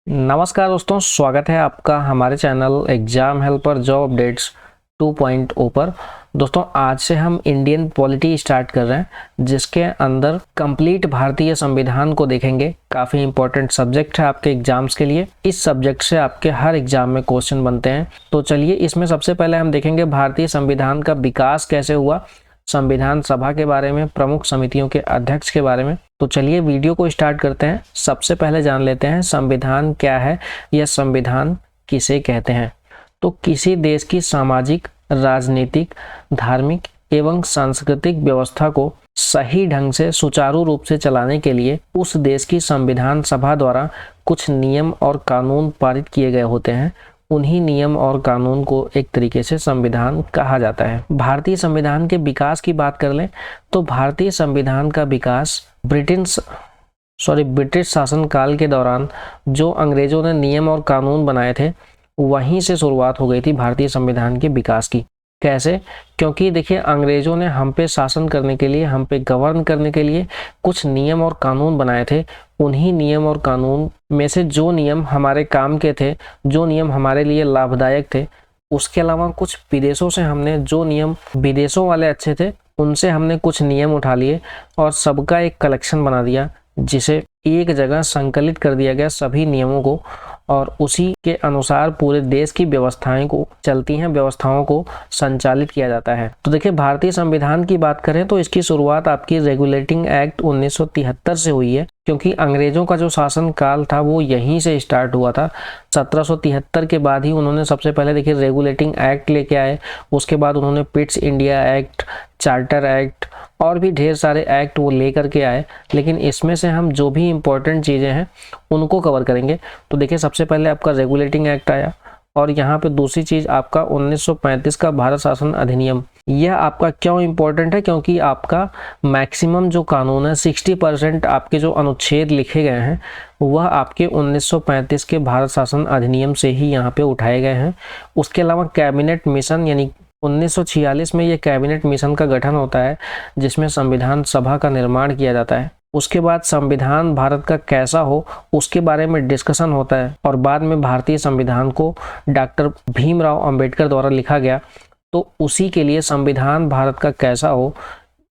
नमस्कार दोस्तों, स्वागत है आपका हमारे channel exam helper job updates 2.0 पर। दोस्तों, आज से हम इंडियन पॉलिटी स्टार्ट कर रहे हैं, जिसके अंदर कंप्लीट भारतीय संविधान को देखेंगे। काफ़ी इंपॉर्टेंट सब्जेक्ट है आपके एग्जाम्स के लिए। इस सब्जेक्ट से आपके हर एग्जाम में क्वेश्चन बनते हैं। तो चलिए, इसमें सबसे पहले हम देखेंगे भारतीय संविधान का विकास कैसे हुआ, संविधान सभा के बारे में, प्रमुख समितियों के अध्यक्ष के बारे में। तो चलिए वीडियो को स्टार्ट करते हैं। सबसे पहले जान लेते हैं संविधान क्या है या संविधान किसे कहते हैं। तो किसी देश की सामाजिक, राजनीतिक, धार्मिक एवं सांस्कृतिक व्यवस्था को सही ढंग से सुचारू रूप से चलाने के लिए उस देश की संविधान सभा द्वारा कुछ नियम और कानून पारित किए गए होते हैं। उन्हीं नियम और कानून को एक तरीके से संविधान कहा जाता है। भारतीय संविधान के विकास की बात कर लें तो भारतीय संविधान का विकास ब्रिटिश शासन काल के दौरान जो अंग्रेजों ने नियम और कानून बनाए थे, वहीं से शुरुआत हो गई थी भारतीय संविधान के विकास की। कैसे? क्योंकि देखिए, अंग्रेजों ने हम पे शासन करने के लिए, हम पे गवर्न करने के लिए कुछ नियम और कानून बनाए थे। उन्हीं नियम और कानून में से जो नियम हमारे काम के थे, जो नियम हमारे लिए लाभदायक थे, उसके अलावा कुछ विदेशों से हमने जो नियम विदेशों वाले अच्छे थे, उनसे हमने कुछ नियम उठा लिए और सबका एक कलेक्शन बना दिया, जिसे एक जगह संकलित कर दिया गया सभी नियमों को, और उसी के अनुसार पूरे देश की व्यवस्थाएं को चलती हैं, व्यवस्थाओं को संचालित किया जाता है। तो देखिए, भारतीय संविधान की बात करें तो इसकी शुरुआत आपकी रेगुलेटिंग एक्ट 1973 से हुई है, क्योंकि अंग्रेजों का जो शासन काल था वो यहीं से स्टार्ट हुआ था। 1773 के बाद ही उन्होंने सबसे पहले देखिए रेगुलेटिंग एक्ट लेके आए। उसके बाद उन्होंने Pitt's India act, charter act और भी ढेर सारे एक्ट वो लेकर के आए। लेकिन इसमें से हम जो भी इम्पोर्टेंट चीज़ें हैं उनको कवर करेंगे। तो देखिए, सबसे पहले आपका रेगुलेटिंग एक्ट आया, और यहाँ पे दूसरी चीज़ आपका 1935 का भारत शासन अधिनियम। यह आपका क्यों इम्पोर्टेंट है? क्योंकि आपका मैक्सिमम जो कानून है, 60% आपके जो अनुच्छेद लिखे गए हैं वह आपके 1935 के भारत शासन अधिनियम से ही यहाँ पे उठाए गए हैं। उसके अलावा कैबिनेट मिशन, यानी 1946 में ये कैबिनेट मिशन का गठन होता है, जिसमें संविधान सभा का निर्माण किया जाता है। उसके बाद संविधान भारत का कैसा हो उसके बारे में डिस्कशन होता है, और बाद में भारतीय संविधान को डॉक्टर भीमराव अंबेडकर द्वारा लिखा गया। तो उसी के लिए संविधान भारत का कैसा हो,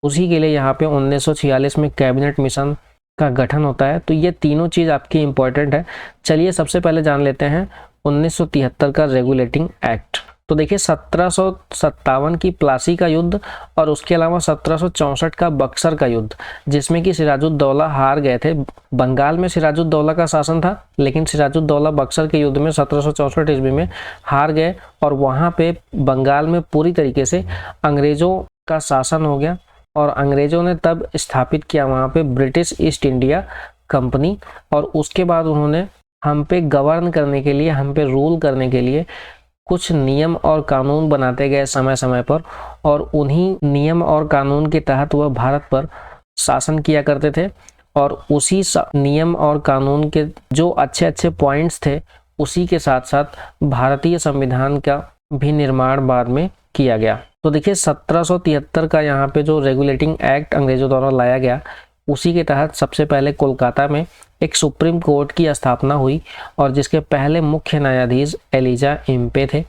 उसी के लिए यहाँ पे 1946 में कैबिनेट मिशन का गठन होता है। तो ये तीनों चीज़ आपकी इम्पोर्टेंट है। चलिए सबसे पहले जान लेते हैं 1973 का रेगुलेटिंग एक्ट। तो देखिए, 1757 की प्लासी का युद्ध और उसके अलावा 1764 का बक्सर का युद्ध, जिसमें कि सिराजुद्दौला हार गए थे। बंगाल में सिराजुद्दौला का शासन था, लेकिन सिराजुद्दौला बक्सर के युद्ध में 1764 ईस्वी में हार गए, और वहाँ पे बंगाल में पूरी तरीके से अंग्रेज़ों का शासन हो गया। और अंग्रेज़ों ने तब स्थापित किया वहाँ पे ब्रिटिश ईस्ट इंडिया कंपनी, और उसके बाद उन्होंने हम पे गवर्न करने के लिए, हम पे रूल करने के लिए कुछ नियम और कानून बनाते गए समय समय पर, और उन्हीं नियम और कानून के तहत वह भारत पर शासन किया करते थे। और उसी नियम और कानून के जो अच्छे अच्छे पॉइंट्स थे, उसी के साथ साथ भारतीय संविधान का भी निर्माण बाद में किया गया। तो देखिए, 1773 का यहाँ पे जो रेगुलेटिंग एक्ट अंग्रेजों द्वारा लाया गया, उसी के तहत सबसे पहले कोलकाता में एक सुप्रीम कोर्ट की स्थापना हुई, और जिसके पहले मुख्य न्यायाधीश एलिजा इम्पे थे।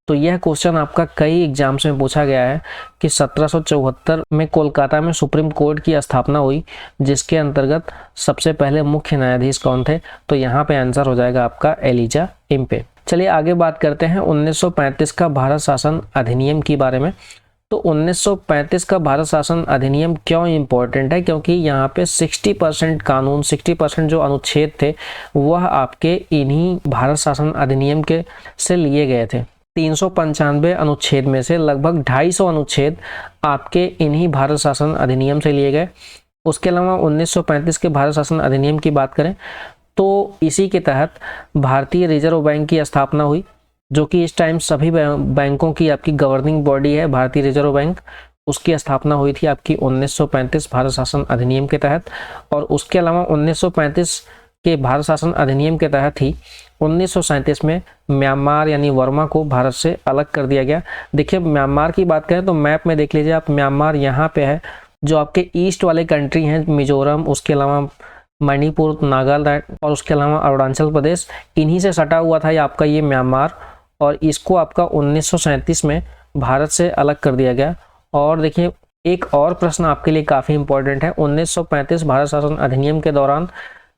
तो यह क्वेश्चन आपका कई एग्जाम्स में पूछा गया है कि 1774 में कोलकाता में सुप्रीम कोर्ट की स्थापना हुई, जिसके अंतर्गत सबसे पहले मुख्य न्यायाधीश कौन थे? तो यहाँ पे आंसर हो जाएगा आपका एलिजा इम्पे। चलिए आगे बात करते हैं 1935 का भारत शासन अधिनियम के बारे में। तो 1935 का भारत शासन अधिनियम क्यों इम्पोर्टेंट है? क्योंकि यहाँ पे 60% कानून, 60% जो अनुच्छेद थे, वह आपके इन्हीं भारत शासन अधिनियम के से लिए गए थे। 395 अनुच्छेद में से लगभग 250 अनुच्छेद आपके इन्हीं भारत शासन अधिनियम से लिए गए। उसके अलावा 1935 के भारत शासन अधिनियम की बात करें तो इसी के तहत भारतीय रिजर्व बैंक की स्थापना हुई, जो कि इस टाइम सभी बैंकों की आपकी गवर्निंग बॉडी है, भारतीय रिजर्व बैंक। उसकी स्थापना हुई थी आपकी 1935 भारत शासन अधिनियम के तहत। और उसके अलावा 1935 के भारत शासन अधिनियम के तहत ही 1937 में म्यांमार यानी वर्मा को भारत से अलग कर दिया गया। देखिए, म्यांमार की बात करें तो मैप में देख लीजिए आप, म्यांमार यहाँ पे है। जो आपके ईस्ट वाले कंट्री हैं, मिजोरम, उसके अलावा मणिपुर, नागालैंड और उसके अलावा अरुणाचल प्रदेश, इन्हीं से सटा हुआ था ये आपका ये म्यांमार, और इसको आपका 1937 में भारत से अलग कर दिया गया। और देखिए एक और प्रश्न आपके लिए काफ़ी इंपॉर्टेंट है, 1935 भारत शासन अधिनियम के दौरान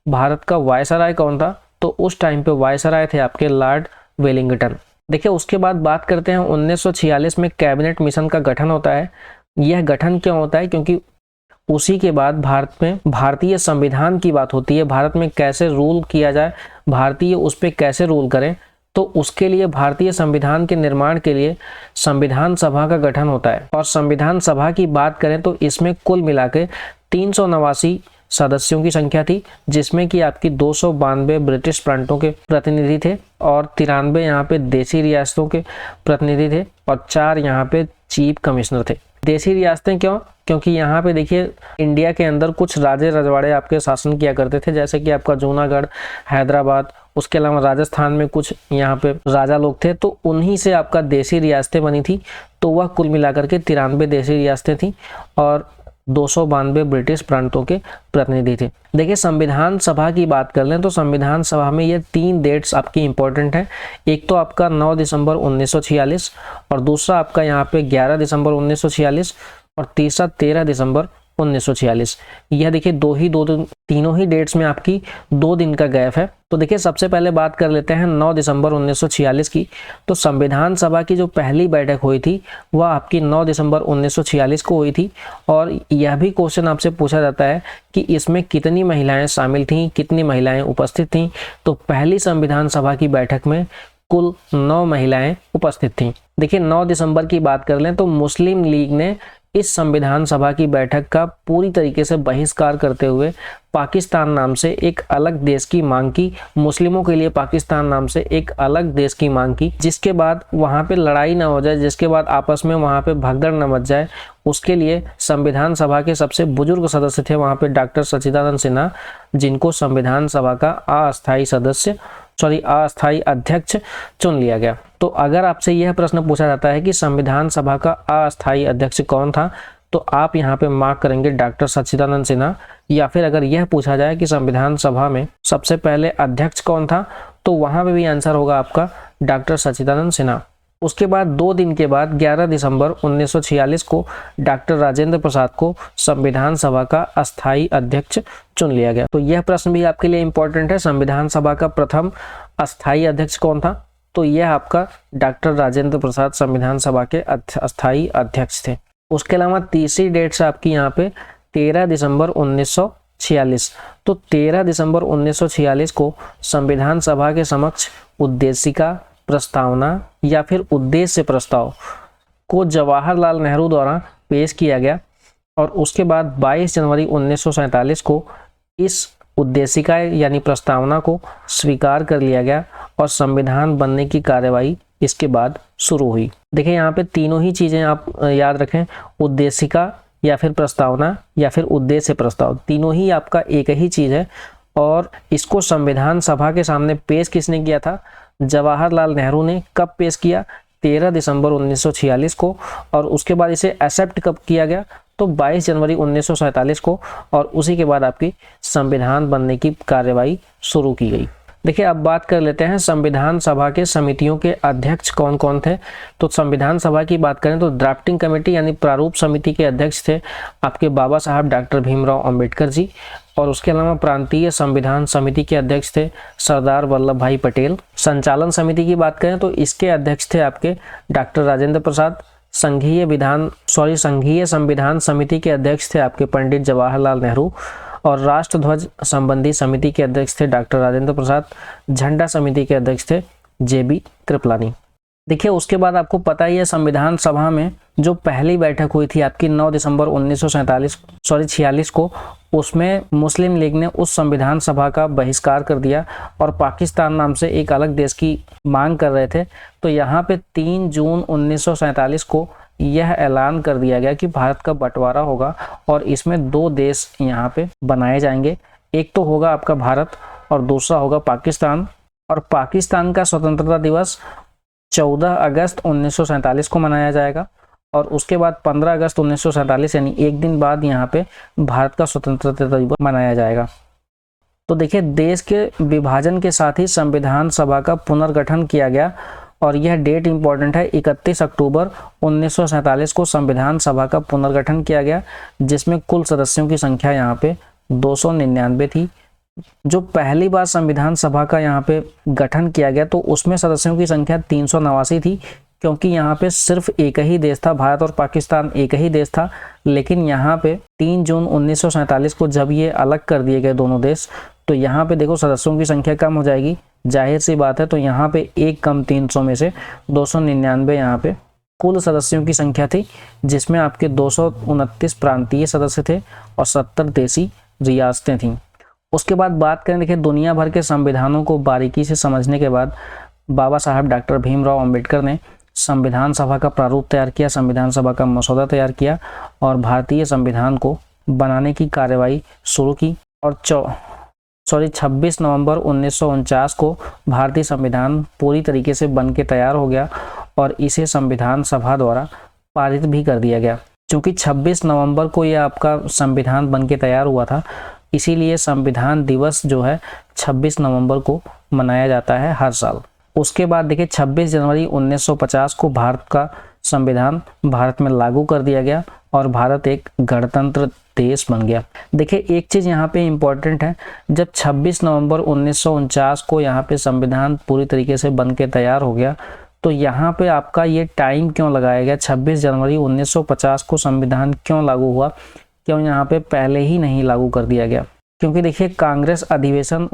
भारत का वायसराय कौन था? तो उस टाइम पे वायसराय थे आपके लॉर्ड वेलिंगटन। देखिए उसके बाद बात करते हैं 1946 में कैबिनेट मिशन का गठन होता है। यह गठन क्यों होता है? क्योंकि उसी के बाद भारत में भारतीय संविधान की बात होती है, भारत में कैसे रूल किया जाए, भारतीय उस पर कैसे रूल करें, तो उसके लिए भारतीय संविधान के निर्माण के लिए संविधान सभा का गठन होता है। और संविधान सभा की बात करें तो इसमें कुल मिला के 389 सदस्यों की संख्या थी, जिसमें कि आपकी 292 ब्रिटिश प्रांतों के प्रतिनिधि थे और 93 यहाँ पे देसी रियासतों के प्रतिनिधि थे और 4 यहाँ पे चीफ कमिश्नर थे। देसी रियासतें क्यों? क्योंकि यहाँ पे देखिए इंडिया के अंदर कुछ राजे रजवाड़े आपके शासन किया करते थे, जैसे कि आपका जूनागढ़, हैदराबाद, उसके अलावा राजस्थान में कुछ यहाँ पे राजा लोग थे, तो उन्हीं से आपका देसी रियासतें बनी थी। तो वह कुल मिलाकर के 93 देसी रियासतें थी और 292 ब्रिटिश प्रांतों के प्रतिनिधि थे। देखिए संविधान सभा की बात कर लें तो संविधान सभा में ये 3 डेट्स आपकी इंपॉर्टेंट है। एक तो आपका 9 दिसंबर 1946 और दूसरा आपका यहाँ पे 11 दिसंबर 1946 और तीसरा 13 दिसंबर 1946। यह देखिए तीनों ही डेट्स में आपकी 2 दिन का गैप है। तो देखिए सबसे पहले बात कर लेते हैं 9 दिसंबर 1946 की। तो संविधान सभा की जो पहली बैठक हुई थी वह आपकी 9 दिसंबर 1946 को हुई थी। और यह भी क्वेश्चन आपसे पूछा जाता है कि इसमें कितनी महिलाएं शामिल थीं, कितनी महिलाएं उपस्थित थीं। तो पहली संविधान सभा की बैठक में कुल 9 महिलाएं उपस्थित थीं। देखिए 9 दिसंबर की बात कर लें तो मुस्लिम लीग ने इस संविधान सभा की बैठक का पूरी तरीके से बहिष्कार करते हुए पाकिस्तान नाम से एक अलग देश की मांग की, मुस्लिमों के लिए पाकिस्तान नाम से एक अलग देश की मांग की, जिसके बाद वहां पे लड़ाई ना हो जाए, जिसके बाद आपस में वहां पे भगदड़ न मच जाए। उसके लिए संविधान सभा के सबसे बुजुर्ग सदस्य थे वहां पे डॉक्टर सच्चिदानंद सिन्हा, जिनको संविधान सभा का अस्थायी अध्यक्ष चुन लिया गया। तो अगर आपसे यह प्रश्न पूछा जाता है कि संविधान सभा का अस्थायी अध्यक्ष कौन था, तो आप यहाँ पे मार्क करेंगे डॉक्टर सच्चिदानंद सिन्हा। या फिर अगर यह पूछा जाए कि संविधान सभा में सबसे पहले अध्यक्ष कौन था, तो वहां पे भी आंसर होगा आपका डॉक्टर सच्चिदानंद सिन्हा। उसके बाद 2 दिन के बाद 11 दिसंबर 1946 को डॉक्टर राजेंद्र प्रसाद को संविधान सभा का अस्थायी अध्यक्ष चुन लिया गया। तो यह प्रश्न भी आपके लिए इंपॉर्टेंट है, संविधान सभा का प्रथम अस्थायी अध्यक्ष कौन था? तो यह आपका डॉक्टर राजेंद्र प्रसाद संविधान सभा के अस्थायी अध्यक्ष थे। उसके अलावा तीसरी डेट से आपकी यहाँ पे 13 दिसंबर 1946। तो 13 दिसंबर 1946 को संविधान सभा के समक्ष उद्देशिका प्रस्तावना या फिर उद्देश्य प्रस्ताव को जवाहरलाल नेहरू द्वारा पेश किया गया। और उसके बाद 22 जनवरी 1947 को इस उद्देशिका यानी प्रस्तावना को स्वीकार कर लिया गया और संविधान बनने की कार्यवाही इसके बाद शुरू हुई। देखिए यहाँ पे तीनों ही चीजें आप याद रखें, उद्देशिका या फिर प्रस्तावना या फिर उद्देश्य प्रस्ताव, तीनों ही आपका एक ही चीज है। और इसको संविधान सभा के सामने पेश किसने किया था? जवाहरलाल नेहरू ने। कब पेश किया? 13 दिसंबर 1946 को। और उसके बाद इसे एक्सेप्ट कब किया गया? तो 22 जनवरी 1947 को। और उसी के बाद आपकी संविधान बनने की कार्यवाही शुरू की गई। देखिए अब बात कर लेते हैं संविधान सभा के समितियों के अध्यक्ष कौन कौन थे। तो संविधान सभा की बात करें तो ड्राफ्टिंग कमेटी यानी प्रारूप समिति के अध्यक्ष थे आपके बाबा साहब डॉक्टर भीमराव अंबेडकर जी। और उसके अलावा प्रांतीय संविधान समिति के अध्यक्ष थे सरदार वल्लभ भाई पटेल। संचालन समिति की बात करें तो इसके अध्यक्ष थे आपके डॉक्टर राजेंद्र प्रसाद। संघीय संविधान समिति के अध्यक्ष थे आपके पंडित जवाहरलाल नेहरू। और राष्ट्र ध्वज संबंधी समिति के अध्यक्ष थे डॉक्टर राजेंद्र प्रसाद। झंडा समिति के अध्यक्ष थे JB कृपलानी। देखिए उसके बाद आपको पता ही है संविधान सभा में जो पहली बैठक हुई थी आपकी 9 दिसंबर 1946 को, उसमें मुस्लिम लीग ने उस संविधान सभा का बहिष्कार कर दिया और पाकिस्तान नाम से एक अलग देश की मांग कर रहे थे। तो यहाँ पे 3 जून 1947 को यह ऐलान कर दिया गया कि भारत का बंटवारा होगा और इसमें 2 देश यहाँ पे बनाए जाएंगे। एक तो होगा आपका भारत और दूसरा होगा पाकिस्तान। और पाकिस्तान का स्वतंत्रता दिवस 14 अगस्त 1947 को मनाया जाएगा और उसके बाद 15 अगस्त 1947 यानी एक दिन बाद यहाँ पे भारत का स्वतंत्रता दिवस मनाया जाएगा। तो देखिए देश के विभाजन के साथ ही संविधान सभा का पुनर्गठन किया गया और यह डेट इंपॉर्टेंट है। 31 अक्टूबर 1947 को संविधान सभा का पुनर्गठन किया गया, जिसमें कुल सदस्यों की संख्या यहाँ पे 299 थी। जो पहली बार संविधान सभा का यहाँ पे गठन किया गया तो उसमें सदस्यों की संख्या 389 थी, क्योंकि यहाँ पे सिर्फ एक ही देश था, भारत और पाकिस्तान एक ही देश था। लेकिन यहाँ पे 3 जून 1947 को जब ये अलग कर दिए गए दोनों देश, तो यहाँ पे देखो सदस्यों की संख्या कम हो जाएगी, जाहिर सी बात है। तो यहाँ पे एक कम 300 में से 299 यहाँ पे कुल सदस्यों की संख्या थी, जिसमें आपके 229 प्रांतीय सदस्य थे और 70 देशी रियासतें थीं। उसके बाद बात करें, देखिए दुनिया भर के संविधानों को बारीकी से समझने के बाद बाबा साहब डॉक्टर भीमराव अंबेडकर ने संविधान सभा का प्रारूप तैयार किया, संविधान सभा का मसौदा तैयार किया और भारतीय संविधान को बनाने की कार्यवाही शुरू की। और 26 नवंबर 1949 को भारतीय संविधान पूरी तरीके से बन के तैयार हो गया और इसे संविधान सभा द्वारा पारित भी कर दिया गया। क्योंकि 26 नवंबर को यह आपका संविधान बन के तैयार हुआ था, इसीलिए संविधान दिवस जो है 26 नवंबर को मनाया जाता है हर साल। उसके बाद देखिए 26 जनवरी 1950 को भारत का संविधान भारत में लागू कर दिया गया और भारत एक गणतंत्र देश बन गया। देखिए एक चीज़ यहाँ पे इम्पोर्टेंट है, जब 26 नवंबर 1949 को यहाँ पे संविधान पूरी तरीके से बन के तैयार हो गया, तो यहाँ पे आपका ये टाइम क्यों लगाया गया, 26 जनवरी 1950 को संविधान क्यों लागू हुआ, क्यों यहाँ पे पहले ही नहीं लागू कर दिया गया? क्योंकि देखिए कांग्रेस अधिवेशन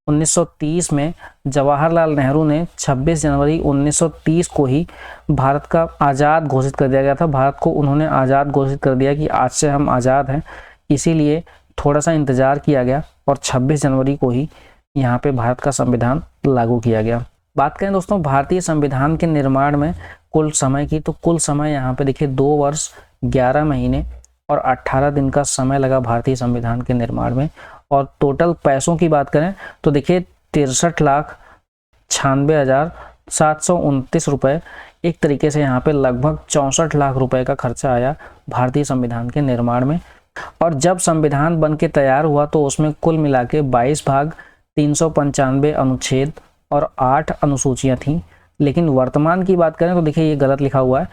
1930 में जवाहरलाल नेहरू ने 26 जनवरी 1930 को ही भारत का आज़ाद घोषित कर दिया गया था। भारत को उन्होंने आज़ाद घोषित कर दिया कि आज से हम आज़ाद हैं, इसीलिए थोड़ा सा इंतज़ार किया गया और 26 जनवरी को ही यहाँ पे भारत का संविधान लागू किया गया। बात करें दोस्तों भारतीय संविधान के निर्माण में कुल समय की, तो कुल समय यहाँ पे देखिए 2 वर्ष 11 महीने और 18 दिन का समय लगा भारतीय संविधान के निर्माण में। और टोटल पैसों की बात करें तो देखिए 63,96,729 रुपये, एक तरीके से यहाँ पे लगभग 64 लाख रुपए का खर्चा आया भारतीय संविधान के निर्माण में। और जब संविधान बन के तैयार हुआ तो उसमें कुल मिला के 22 भाग, 395 अनुच्छेद और 8 अनुसूचियाँ थीं। लेकिन वर्तमान की बात करें तो देखिए ये गलत लिखा हुआ है,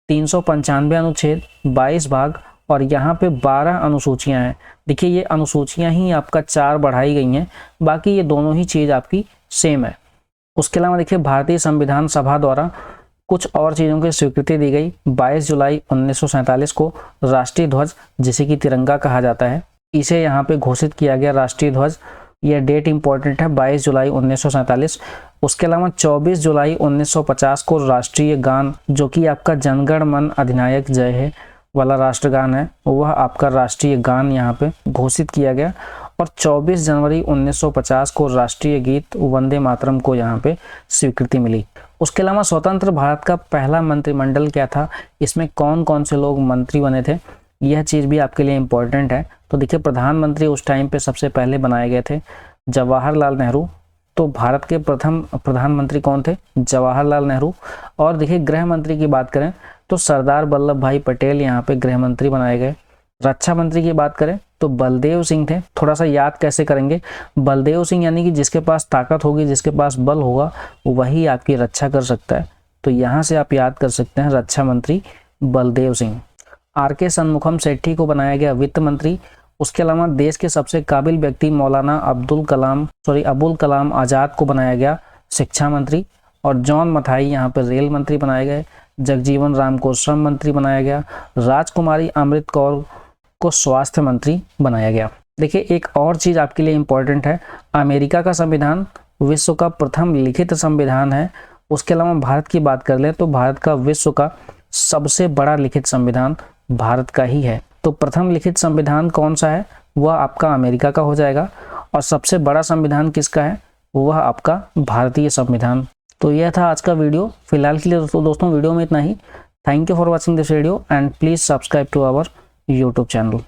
395 अनुच्छेद, 22 भाग और यहाँ पे 12 अनुसूचियाँ हैं। देखिए ये अनुसूचियाँ ही आपका 4 बढ़ाई गई हैं, बाकी ये दोनों ही चीज़ आपकी सेम है। उसके अलावा देखिए भारतीय संविधान सभा द्वारा कुछ और चीज़ों की स्वीकृति दी गई। 22 जुलाई 1947 को राष्ट्रीय ध्वज, जिसे कि तिरंगा कहा जाता है, इसे यहाँ पे घोषित किया गया राष्ट्रीय ध्वज। यह डेट इंपॉर्टेंट है, 22 जुलाई 1947। उसके अलावा 24 जुलाई 1950 को राष्ट्रीय गान, जो कि आपका जनगण मन अधिनायक जय है वाला राष्ट्रगान है, वह आपका राष्ट्रीय गान यहाँ पे घोषित किया गया। और 24 जनवरी 1950 को राष्ट्रीय गीत वंदे मातरम को यहाँ पे स्वीकृति मिली। उसके अलावा स्वतंत्र भारत का पहला मंत्रिमंडल क्या था, इसमें कौन कौन से लोग मंत्री बने थे, यह चीज़ भी आपके लिए इम्पोर्टेंट है। तो देखिए प्रधानमंत्री उस टाइम पे सबसे पहले बनाए गए थे जवाहरलाल नेहरू। तो भारत के प्रथम प्रधानमंत्री कौन थे? जवाहरलाल नेहरू। और देखिए गृह मंत्री की बात करें तो सरदार वल्लभ भाई पटेल यहाँ पे गृह मंत्री बनाए गए। रक्षा मंत्री की बात करें तो बलदेव सिंह थे। थोड़ा सा याद कैसे करेंगे, बलदेव सिंह यानी कि जिसके पास ताकत होगी, जिसके पास बल होगा, वही आपकी रक्षा कर सकता है। तो यहाँ से आप याद कर सकते हैं रक्षा मंत्री बलदेव सिंह। आर.के. शनमुखम सेठी को बनाया गया वित्त मंत्री। उसके अलावा देश के सबसे काबिल व्यक्ति मौलाना अबुल कलाम आज़ाद को बनाया गया शिक्षा मंत्री। और जॉन मथाई यहाँ पर रेल मंत्री बनाए गए। जगजीवन राम को श्रम मंत्री बनाया गया। राजकुमारी अमृत कौर को स्वास्थ्य मंत्री बनाया गया। देखिए एक और चीज़ आपके लिए इम्पोर्टेंट है, अमेरिका का संविधान विश्व का प्रथम लिखित संविधान है। उसके अलावा भारत की बात कर ले तो भारत का विश्व का सबसे बड़ा लिखित संविधान भारत का ही है। तो प्रथम लिखित संविधान कौन सा है, वह आपका अमेरिका का हो जाएगा। और सबसे बड़ा संविधान किसका है, वह आपका भारतीय संविधान। तो यह था आज का वीडियो। फिलहाल के लिए दोस्तों वीडियो में इतना ही। Thank you for watching this video and please subscribe to our YouTube channel.